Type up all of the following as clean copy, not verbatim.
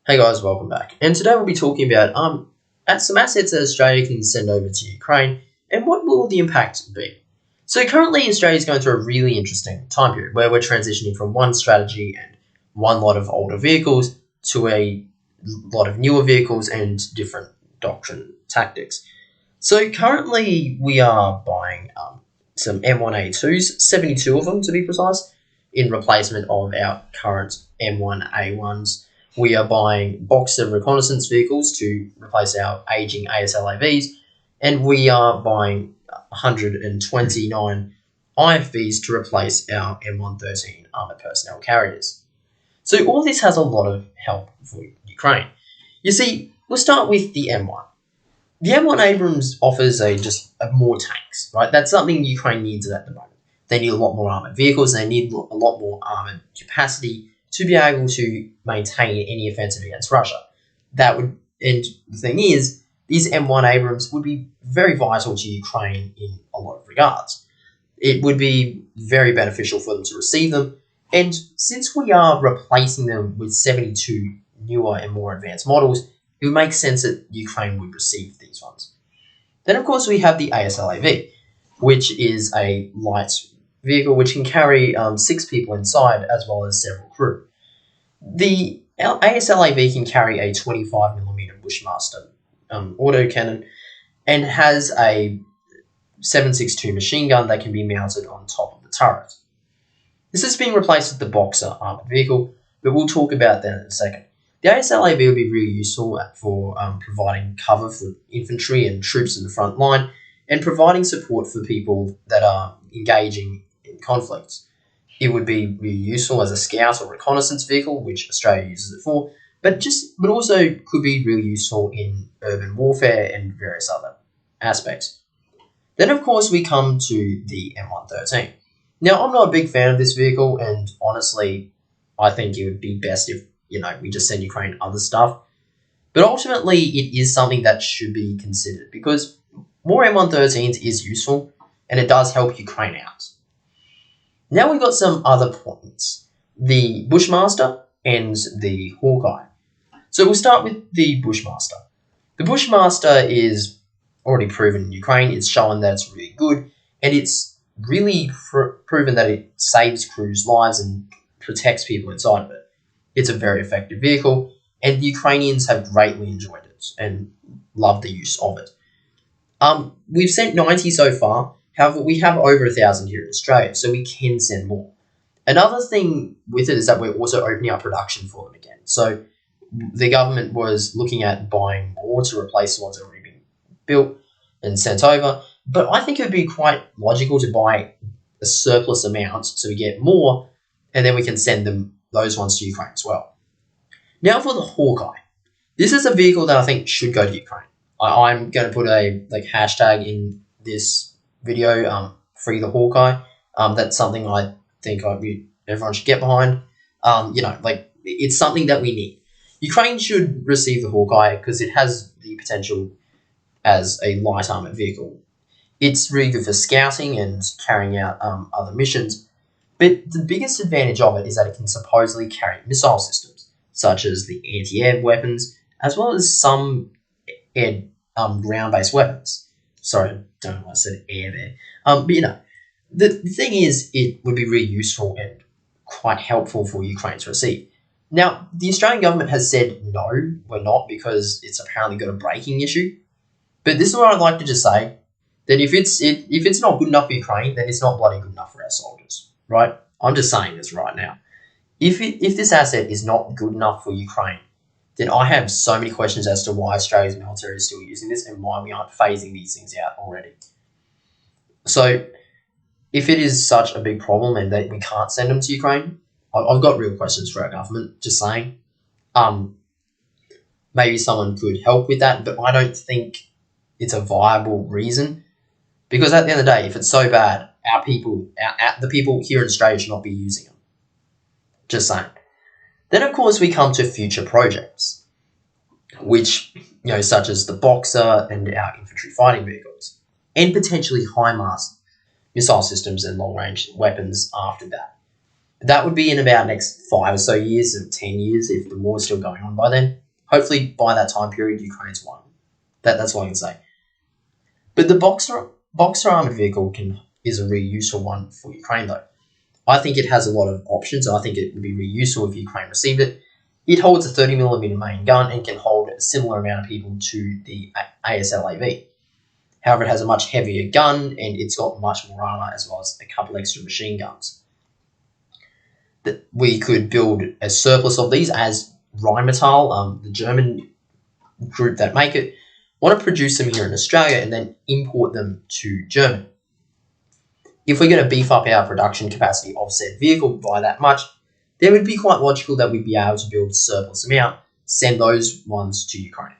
Hey guys, welcome back. And today we'll be talking about some assets that Australia can send over to Ukraine and what will the impact be. So currently Australia is going through a really interesting time period where we're transitioning from one strategy and one lot of older vehicles to a lot of newer vehicles and different doctrine tactics. So currently we are buying some M1A2s, 72 of them to be precise, in replacement of our current M1A1s. We are buying Boxer reconnaissance vehicles to replace our aging ASLAVs, and we are buying 129 IFVs to replace our M113 armoured personnel carriers. So all this has a lot of help for Ukraine. You see, we'll start with the M1. The M1 Abrams offers just more tanks, right? That's something Ukraine needs at the moment. They need a lot more armoured vehicles, and they need a lot more armoured capacity to be able to maintain any offensive against Russia. And the thing is, these M1 Abrams would be very vital to Ukraine in a lot of regards. It would be very beneficial for them to receive them, and since we are replacing them with 72 newer and more advanced models, it would make sense that Ukraine would receive these ones. Then, of course, we have the ASLAV, which is a light vehicle which can carry 6 people inside as well as several crew. The ASLAV can carry a 25mm Bushmaster autocannon and has a 7.62 machine gun that can be mounted on top of the turret. This has been replaced with the Boxer armoured vehicle, but we'll talk about that in a second. The ASLAV will be really useful for providing cover for infantry and troops in the front line and providing support for people that are engaging in conflicts. It would be really useful as a scout or reconnaissance vehicle, which Australia uses it for, but also could be really useful in urban warfare and various other aspects. Then, of course, we come to the M113. Now, I'm not a big fan of this vehicle, and honestly, I think it would be best if we just send Ukraine other stuff. But ultimately, it is something that should be considered because more M113s is useful, and it does help Ukraine out. Now we've got some other points. The Bushmaster and the Hawkeye. So we'll start with the Bushmaster. The Bushmaster is already proven in Ukraine. It's shown that it's really good, and it's really proven that it saves crews' lives and protects people inside of it. It's a very effective vehicle, and the Ukrainians have greatly enjoyed it and love the use of it. We've sent 90 so far. However, we have over 1,000 here in Australia, so we can send more. Another thing with it is that we're also opening up production for them again. So the government was looking at buying more to replace the ones that have already been built and sent over. But I think it would be quite logical to buy a surplus amount so we get more, and then we can send those ones to Ukraine as well. Now for the Hawkeye. This is a vehicle that I think should go to Ukraine. I'm going to put a hashtag in this video, free the Hawkeye. That's something I think everyone should get behind. It's something that we need. Ukraine should receive the Hawkeye because it has the potential as a light armoured vehicle. It's really good for scouting and carrying out other missions, but the biggest advantage of it is that it can supposedly carry missile systems, such as the anti-air weapons, as well as some ground-based weapons. Sorry, I don't know why I said air there. But the thing is, it would be really useful and quite helpful for Ukraine to receive. Now, the Australian government has said no, we're not, because it's apparently got a braking issue. But this is what I'd like to just say, that if it's not good enough for Ukraine, then it's not bloody good enough for our soldiers, right? I'm just saying this right now. If this asset is not good enough for Ukraine, then I have so many questions as to why Australia's military is still using this and why we aren't phasing these things out already. So, if it is such a big problem and that we can't send them to Ukraine, I've got real questions for our government, just saying. Maybe someone could help with that, but I don't think it's a viable reason. Because at the end of the day, if it's so bad, the people here in Australia should not be using them. Just saying. Then, of course, we come to future projects, which, such as the Boxer and our infantry fighting vehicles, and potentially HIMARS missile systems and long-range weapons after that. That would be in about next 5 or so years, or 10 years, if the war's still going on by then. Hopefully, by that time period, Ukraine's won. That's all I can say. But the Boxer armored vehicle is a really useful one for Ukraine, though. I think it has a lot of options. I think it would be really useful if Ukraine received it. It holds a 30mm main gun and can hold a similar amount of people to the ASLAV. However, it has a much heavier gun and it's got much more armor as well as a couple extra machine guns. That we could build a surplus of these as Rheinmetall, the German group that make it, want to produce them here in Australia and then import them to Germany. If we're going to beef up our production capacity of said vehicle by that much, then it would be quite logical that we'd be able to build a surplus amount, send those ones to Ukraine.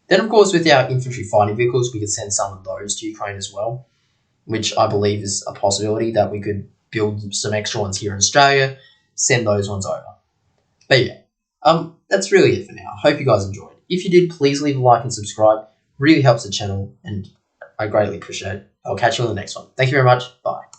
Then, of course, with our infantry fighting vehicles, we could send some of those to Ukraine as well, which I believe is a possibility that we could build some extra ones here in Australia, send those ones over. But yeah, that's really it for now. I hope you guys enjoyed. If you did, please leave a like and subscribe. Really helps the channel, and I greatly appreciate it. I'll catch you on the next one. Thank you very much. Bye.